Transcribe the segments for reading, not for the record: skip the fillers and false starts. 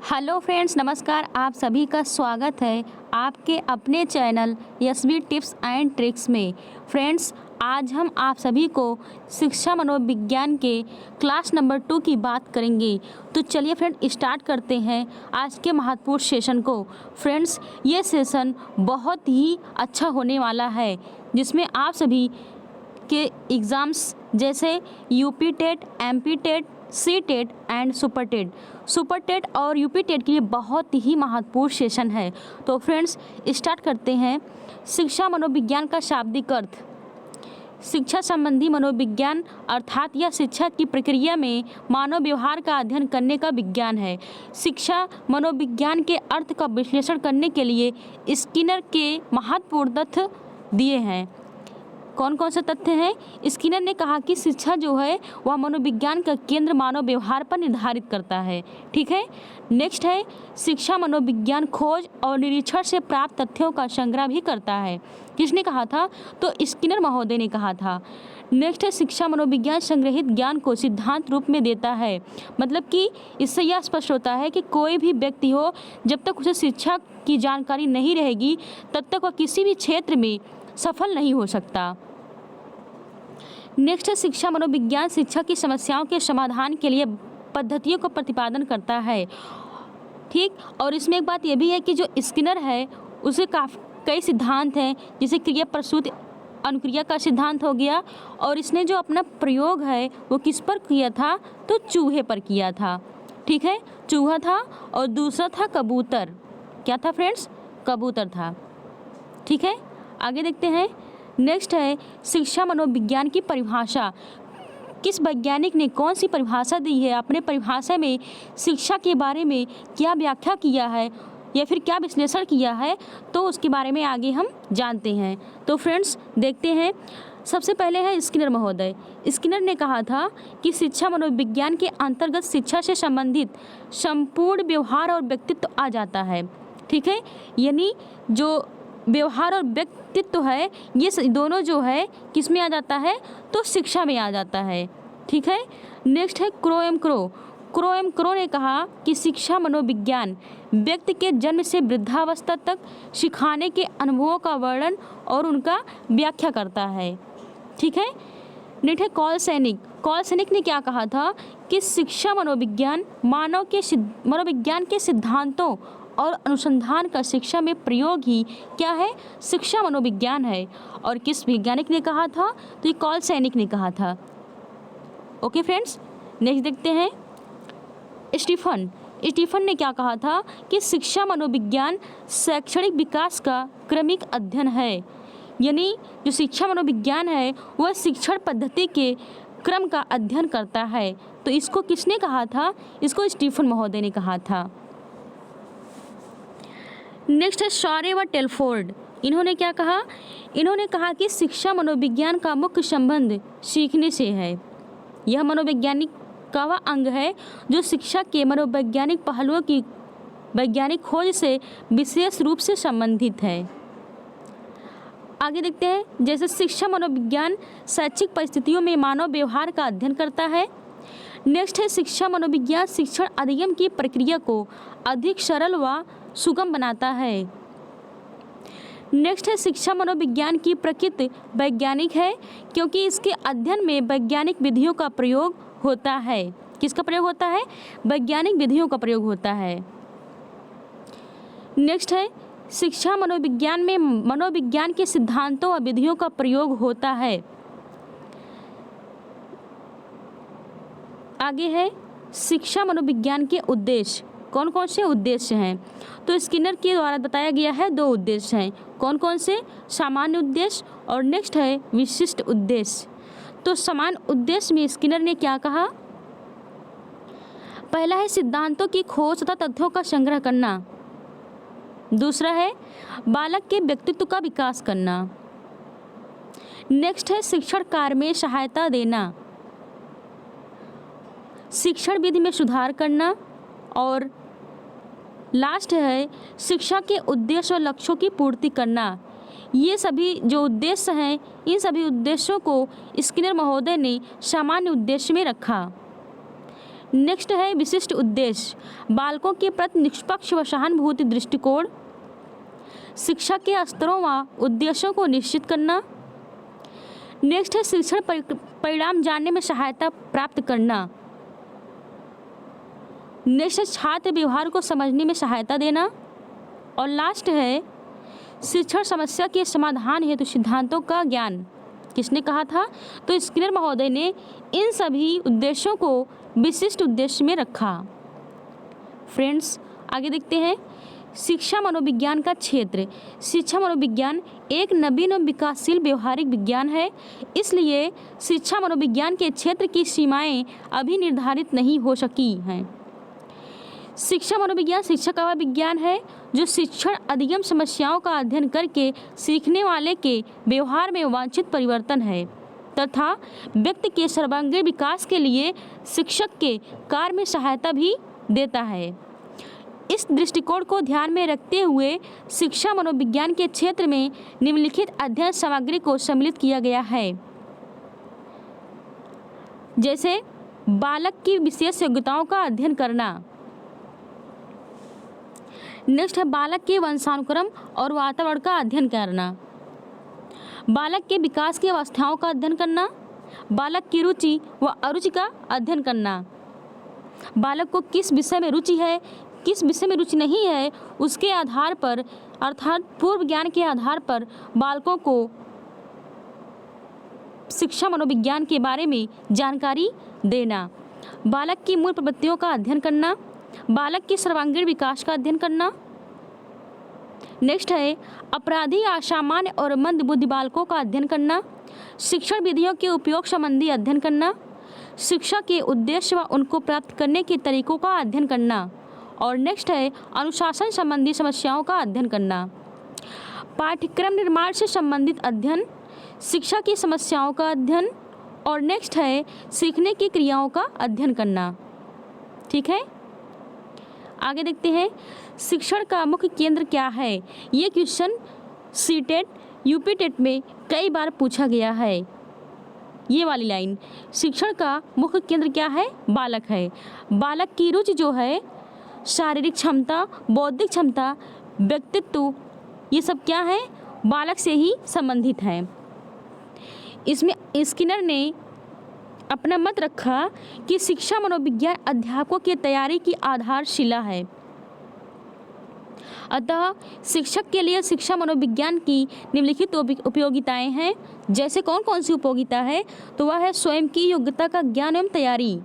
Hello friends, नमस्कार। आप सभी का स्वागत है आपके अपने channel Yashvi tips and tricks में। फ्रेंड्स, आज हम आप सभी को शिक्षा मनोविज्ञान के क्लास नंबर 2 की बात करेंगे। तो चलिए फ्रेंड, स्टार्ट करते हैं आज के महत्वपूर्ण सेशन को। फ्रेंड्स, ये सेशन बहुत ही अच्छा होने वाला है, जिसमें आप सभी के एग्ज़ाम्स जैसे UP TET, MP TET, CTET and super TET और यूपी टेट के लिए बहुत ही महत्वपूर्ण सेशन है। तो फ्रेंड्स, स्टार्ट करते हैं। शिक्षा मनोविज्ञान का शाब्दिक अर्थ। शिक्षा संबंधी मनोविज्ञान अर्थात यह शिक्षा की प्रक्रिया में मानव व्यवहार का अध्ययन करने का विज्ञान है। शिक्षा मनोविज्ञान के अर्थ का विश्लेषण करने के लिए स्किनर के महत्वपूर्ण तथ्य दिए हैं। कौन कौन से तथ्य हैं? स्किनर ने कहा कि शिक्षा जो है वह मनोविज्ञान का केंद्र मानव व्यवहार पर निर्धारित करता है। ठीक है। नेक्स्ट है, शिक्षा मनोविज्ञान खोज और निरीक्षण से प्राप्त तथ्यों का संग्रह भी करता है। किसने कहा था? तो स्किनर महोदय ने कहा था। नेक्स्ट है, शिक्षा मनोविज्ञान संग्रहित ज्ञान को सिद्धांत रूप में देता है। मतलब कि इससे यह स्पष्ट होता है कि कोई भी व्यक्ति हो, जब तक उसे शिक्षा की जानकारी नहीं रहेगी तब तक वह किसी भी क्षेत्र में सफल नहीं हो सकता। नेक्स्ट है, शिक्षा मनोविज्ञान शिक्षा की समस्याओं के समाधान के लिए पद्धतियों का प्रतिपादन करता है। ठीक। और इसमें एक बात यह भी है कि जो स्किनर है उसे कई सिद्धांत हैं, जैसे क्रिया प्रसूति अनुक्रिया का सिद्धांत हो गया, और इसने जो अपना प्रयोग है वो किस पर किया था? तो चूहे पर किया था। ठीक है, चूहा था और दूसरा था कबूतर। क्या था फ्रेंड्स? कबूतर था। ठीक है, आगे देखते हैं। नेक्स्ट है, शिक्षा मनोविज्ञान की परिभाषा। किस वैज्ञानिक ने कौन सी परिभाषा दी है? अपने परिभाषा में शिक्षा के बारे में क्या व्याख्या किया है या फिर क्या विश्लेषण किया है, तो उसके बारे में आगे हम जानते हैं। तो फ्रेंड्स, देखते हैं। सबसे पहले है स्किनर महोदय। स्किनर ने कहा था कि शिक्षा मनोविज्ञान के अंतर्गत शिक्षा से संबंधित संपूर्ण व्यवहार और व्यक्तित्व आ जाता है। ठीक है, यानी जो व्यवहार और व्यक्तित्व है ये दोनों जो है किस में आ जाता है? तो शिक्षा में आ जाता है। ठीक है। नेक्स्ट है क्रो ने कहा कि शिक्षा मनोविज्ञान व्यक्ति के जन्म से वृद्धावस्था तक सिखाने के अनुभवों का वर्णन और उनका व्याख्या करता है। ठीक है। नेक्स्ट है कॉल सैनिक ने क्या कहा था कि शिक्षा मनोविज्ञान मनोविज्ञान के सिद्धांतों और अनुसंधान का शिक्षा में प्रयोग ही क्या है? शिक्षा मनोविज्ञान है। और किस वैज्ञानिक ने कहा था? तो ये कॉल सैनिक ने कहा था। ओके फ्रेंड्स, नेक्स्ट देखते हैं। स्टीफन ने क्या कहा था कि शिक्षा मनोविज्ञान शैक्षणिक विकास का क्रमिक अध्ययन है। यानी जो शिक्षा मनोविज्ञान है वह शिक्षण पद्धति के क्रम का अध्ययन करता है। तो इसको किसने कहा था? इसको स्टीफन महोदय ने कहा था। नेक्स्ट है शॉरे व टेलफोर्ड। इन्होंने क्या कहा? इन्होंने कहा कि शिक्षा मनोविज्ञान का मुख्य संबंध सीखने से है। यह मनोवैज्ञानिक का वह अंग है जो शिक्षा के मनोवैज्ञानिक पहलुओं की वैज्ञानिक खोज से विशेष रूप से संबंधित है। आगे देखते हैं। जैसे शिक्षा मनोविज्ञान शैक्षिक परिस्थितियों में मानव व्यवहार का अध्ययन करता है। नेक्स्ट है, शिक्षा मनोविज्ञान शिक्षण अधिगम की प्रक्रिया को अधिक सरल व सुगम बनाता है। नेक्स्ट है, शिक्षा मनोविज्ञान की प्रकृति वैज्ञानिक है क्योंकि इसके अध्ययन में वैज्ञानिक विधियों का प्रयोग होता है। किसका प्रयोग होता है? वैज्ञानिक विधियों का प्रयोग होता है। नेक्स्ट है, शिक्षा मनोविज्ञान में मनोविज्ञान के सिद्धांतों और विधियों का प्रयोग होता है। आगे है, शिक्षा मनोविज्ञान के उद्देश्य। कौन कौन से उद्देश्य हैं? तो स्किनर के द्वारा बताया गया है 2 उद्देश्य हैं। कौन कौन से? सामान्य उद्देश्य और नेक्स्ट है विशिष्ट उद्देश्य। तो सामान्य उद्देश्य में स्किनर ने क्या कहा? पहला है सिद्धांतों की खोज तथा तथ्यों का संग्रह करना। दूसरा है बालक के व्यक्तित्व का विकास करना। नेक्स्ट है शिक्षण कार्य में सहायता देना, शिक्षण विधि में सुधार करना। और लास्ट है शिक्षा के उद्देश्य और लक्ष्यों की पूर्ति करना। ये सभी जो उद्देश्य हैं, इन सभी उद्देश्यों को स्किनर महोदय ने सामान्य उद्देश्य में रखा। नेक्स्ट है विशिष्ट उद्देश्य, बालकों के प्रति निष्पक्ष व सहानुभूति दृष्टिकोण, शिक्षा के स्तरों व उद्देश्यों को निश्चित करना। नेक्स्ट है शिक्षण परिणाम जानने में सहायता प्राप्त करना। नेक्स्ट है छात्र व्यवहार को समझने में सहायता देना। और लास्ट है शिक्षण समस्या के समाधान हेतु सिद्धांतों का ज्ञान। किसने कहा था? तो स्किनर महोदय ने इन सभी उद्देश्यों को विशिष्ट उद्देश्य में रखा। फ्रेंड्स, आगे देखते हैं शिक्षा मनोविज्ञान का क्षेत्र। शिक्षा मनोविज्ञान एक नवीन और विकासशील व्यवहारिक विज्ञान है, इसलिए शिक्षा मनोविज्ञान के क्षेत्र की सीमाएं अभी निर्धारित नहीं हो सकी हैं। शिक्षा मनोविज्ञान शिक्षा का वह विज्ञान है जो शिक्षण अधिगम समस्याओं का अध्ययन करके सीखने वाले के व्यवहार में वांछित परिवर्तन है तथा व्यक्ति के सर्वांगीण विकास के लिए शिक्षक के कार्य में सहायता भी देता है। इस दृष्टिकोण को ध्यान में रखते हुए शिक्षा मनोविज्ञान के क्षेत्र में निम्नलिखित अध्ययन सामग्री को सम्मिलित किया गया है। जैसे बालक की विशेष योग्यताओं का अध्ययन करना। नेक्स्ट है बालक के वंशानुक्रम और वातावरण का अध्ययन करना। बालक के विकास की अवस्थाओं का अध्ययन करना। बालक की रुचि व अरुचि का अध्ययन करना। बालक को किस विषय में रुचि है, किस विषय में रुचि नहीं है, उसके आधार पर अर्थात पूर्व ज्ञान के आधार पर बालकों को शिक्षा मनोविज्ञान के बारे में जानकारी देना। बालक की मूल प्रवृत्तियों का अध्ययन करना। बालक के सर्वांगीण विकास का अध्ययन करना। नेक्स्ट है अपराधी, असामान्य और मंद बुद्धि बालकों का अध्ययन करना। शिक्षण विधियों के उपयोग संबंधी अध्ययन करना। शिक्षा के उद्देश्य व उनको प्राप्त करने के तरीकों का अध्ययन करना। और नेक्स्ट है अनुशासन संबंधी समस्याओं का अध्ययन करना। पाठ्यक्रम निर्माण से संबंधित अध्ययन, शिक्षा की समस्याओं का अध्ययन और नेक्स्ट है सीखने की क्रियाओं का अध्ययन करना। ठीक है, आगे देखते हैं शिक्षण का मुख्य केंद्र क्या है। ये क्वेश्चन सीटेट, यूपी टेट में कई बार पूछा गया है। ये वाली लाइन, शिक्षण का मुख्य केंद्र क्या है? बालक है। बालक की रुचि जो है शारीरिक क्षमता, बौद्धिक क्षमता, व्यक्तित्व, ये सब क्या है? बालक से ही संबंधित है। इसमें स्किनर ने अपना मत रखा कि शिक्षा मनोविज्ञान अध्यापकों की तैयारी की आधारशिला है। अतः शिक्षक के लिए शिक्षा मनोविज्ञान की निम्नलिखित उपयोगिताएं हैं। जैसे कौन कौन सी उपयोगिता है? तो वह है स्वयं की योग्यता का ज्ञान एवं तैयारी,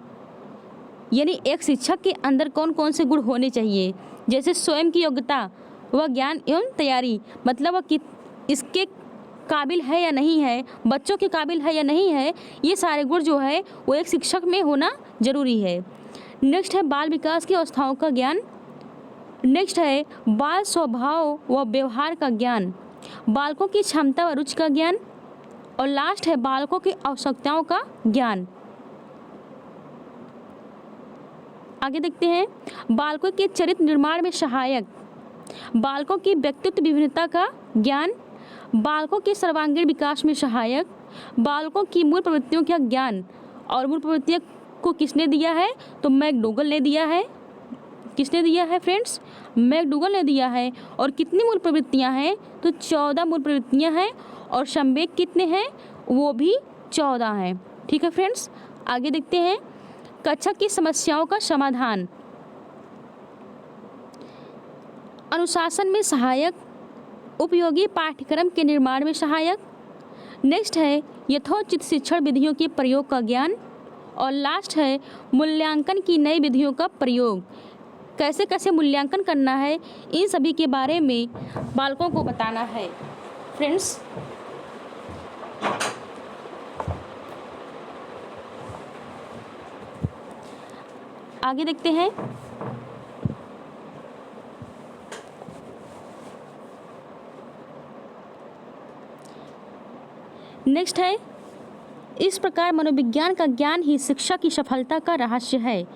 यानी एक शिक्षक के अंदर कौन कौन से गुण होने चाहिए। जैसे स्वयं की योग्यता व ज्ञान एवं तैयारी, मतलब वह इसके काबिल है या नहीं है, बच्चों के काबिल है या नहीं है, ये सारे गुण जो है वो एक शिक्षक में होना जरूरी है। नेक्स्ट है बाल विकास की अवस्थाओं का ज्ञान। नेक्स्ट है बाल स्वभाव व व्यवहार का ज्ञान, बालकों की क्षमता व रुचि का ज्ञान और लास्ट है बालकों की आवश्यकताओं का ज्ञान। आगे देखते हैं बालकों के चरित्र निर्माण में सहायक, बालकों की व्यक्तित्व विभिन्नता का ज्ञान, बालकों के सर्वांगीण विकास में सहायक, बालकों की मूल प्रवृत्तियों का ज्ञान। और मूल प्रवृत्तियों को किसने दिया है? तो मैकडूगल ने दिया है। किसने दिया है फ्रेंड्स? मैकडूगल ने दिया है। और कितनी मूल प्रवृत्तियां हैं? तो 14 मूल प्रवृत्तियां हैं और संवेग कितने हैं? वो भी 14 हैं। ठीक है फ्रेंड्स, आगे देखते हैं कक्षा की समस्याओं का समाधान। अनुशासन में सहायक, उपयोगी पाठ्यक्रम के निर्माण में सहायक। नेक्स्ट है यथोचित शिक्षण विधियों के प्रयोग का ज्ञान और लास्ट है मूल्यांकन की नई विधियों का प्रयोग। कैसे कैसे मूल्यांकन करना है, इन सभी के बारे में बालकों को बताना है। फ्रेंड्स, आगे देखते हैं नेक्स्ट है इस प्रकार मनोविज्ञान का ज्ञान ही शिक्षा की सफलता का रहस्य है।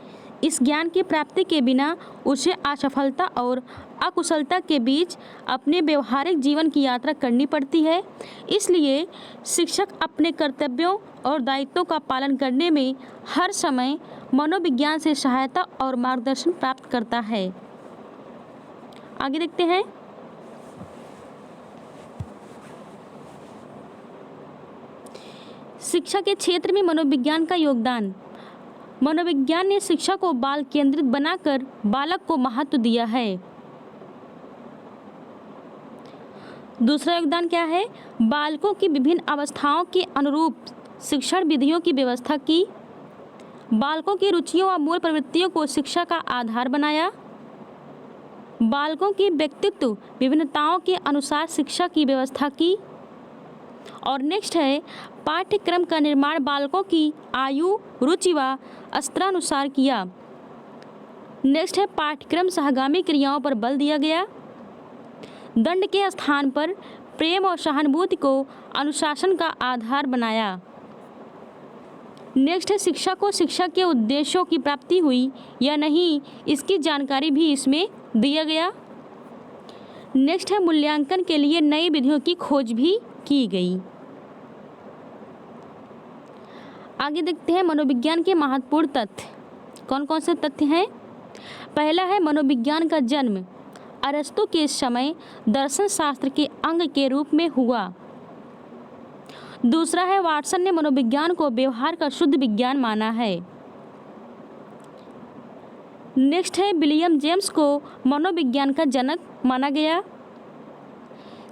इस ज्ञान की प्राप्ति के बिना उसे असफलता और अकुशलता के बीच अपने व्यवहारिक जीवन की यात्रा करनी पड़ती है। इसलिए शिक्षक अपने कर्तव्यों और दायित्वों का पालन करने में हर समय मनोविज्ञान से सहायता और मार्गदर्शन प्राप्त करता है। आगे देखते हैं। शिक्षा के क्षेत्र में मनोविज्ञान का योगदान। मनोविज्ञान ने शिक्षा को बाल केंद्रित बनाकर बालक को महत्व दिया है। दूसरा योगदान क्या है? बालकों की विभिन्न अवस्थाओं के अनुरूप शिक्षण विधियों की व्यवस्था की। बालकों की रुचियों व मूल प्रवृत्तियों को शिक्षा का आधार बनाया। बालकों की व्यक्तित्व विभिन्नताओं के अनुसार शिक्षा की व्यवस्था की। और नेक्स्ट है पाठ्यक्रम का निर्माण बालकों की आयु, रुचि व स्तरानुसार किया। नेक्स्ट है पाठ्यक्रम सहगामी क्रियाओं पर बल दिया गया। दंड के स्थान पर प्रेम और सहानुभूति को अनुशासन का आधार बनाया। नेक्स्ट है शिक्षा को शिक्षा के उद्देश्यों की प्राप्ति हुई या नहीं, इसकी जानकारी भी इसमें दिया गया। नेक्स्ट है मूल्यांकन के लिए नई विधियों की खोज भी की गई। आगे देखते हैं मनोविज्ञान के महत्वपूर्ण तथ्य। कौन कौन से तथ्य हैं? पहला है मनोविज्ञान का जन्म अरस्तु के समय दर्शन शास्त्र के अंग के रूप में हुआ। दूसरा है वाटसन ने मनोविज्ञान को व्यवहार का शुद्ध विज्ञान माना है। नेक्स्ट है विलियम जेम्स को मनोविज्ञान का जनक माना गया।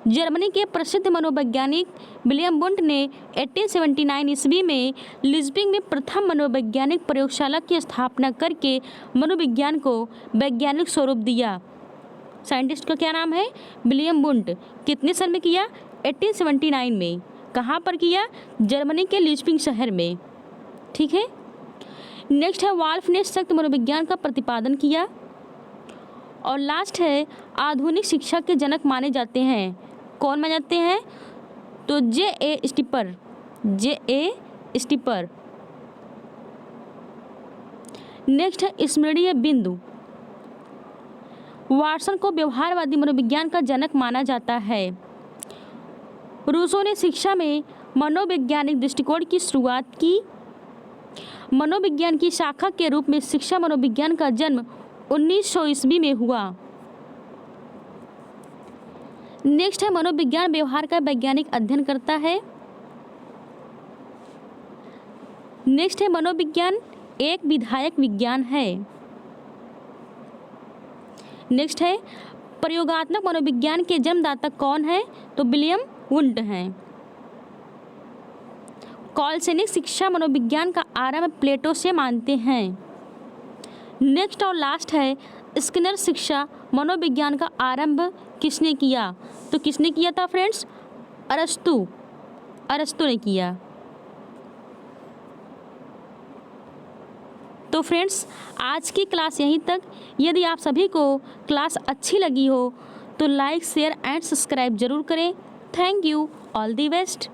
जर्मनी के प्रसिद्ध मनोवैज्ञानिक विलियम वुंट ने 1879 ईस्वी में लिस्बिंग में प्रथम मनोवैज्ञानिक प्रयोगशाला की स्थापना करके मनोविज्ञान को वैज्ञानिक स्वरूप दिया। साइंटिस्ट का क्या नाम है? William Wundt. कितने सन में किया? 1879 में। कहाँ पर किया? जर्मनी के लिस्बिंग शहर में। ठीक है। नेक्स्ट है वाल्फ ने सख्त मनोविज्ञान का प्रतिपादन किया। और लास्ट है आधुनिक शिक्षा के जनक माने जाते हैं। कौन माने जाते हैं? तो J.A. स्टीपर। नेक्स्ट है स्मरणीय बिंदु। वाटसन को व्यवहारवादी मनोविज्ञान का जनक माना जाता है। रूसो ने शिक्षा में मनोवैज्ञानिक दृष्टिकोण की शुरुआत की। मनोविज्ञान की शाखा के रूप में शिक्षा मनोविज्ञान का जन्म 1900 ईस्वी में हुआ। नेक्स्ट है मनोविज्ञान व्यवहार का वैज्ञानिक अध्ययन करता है। नेक्स्ट है मनोविज्ञान एक विधायक विज्ञान है। नेक्स्ट है प्रयोगात्मक मनोविज्ञान के जन्मदाता कौन है? तो विलियम वुंट हैं। कॉलसेनिक शिक्षा मनोविज्ञान का आरंभ प्लेटो से मानते हैं। नेक्स्ट और लास्ट है स्किनर शिक्षा मनोविज्ञान का आरंभ किसने किया? तो किसने किया था फ्रेंड्स? अरस्तु ने किया। तो फ्रेंड्स आज की क्लास यहीं तक। यदि आप सभी को क्लास अच्छी लगी हो तो लाइक, शेयर एंड सब्सक्राइब जरूर करें। Thank you. All the best.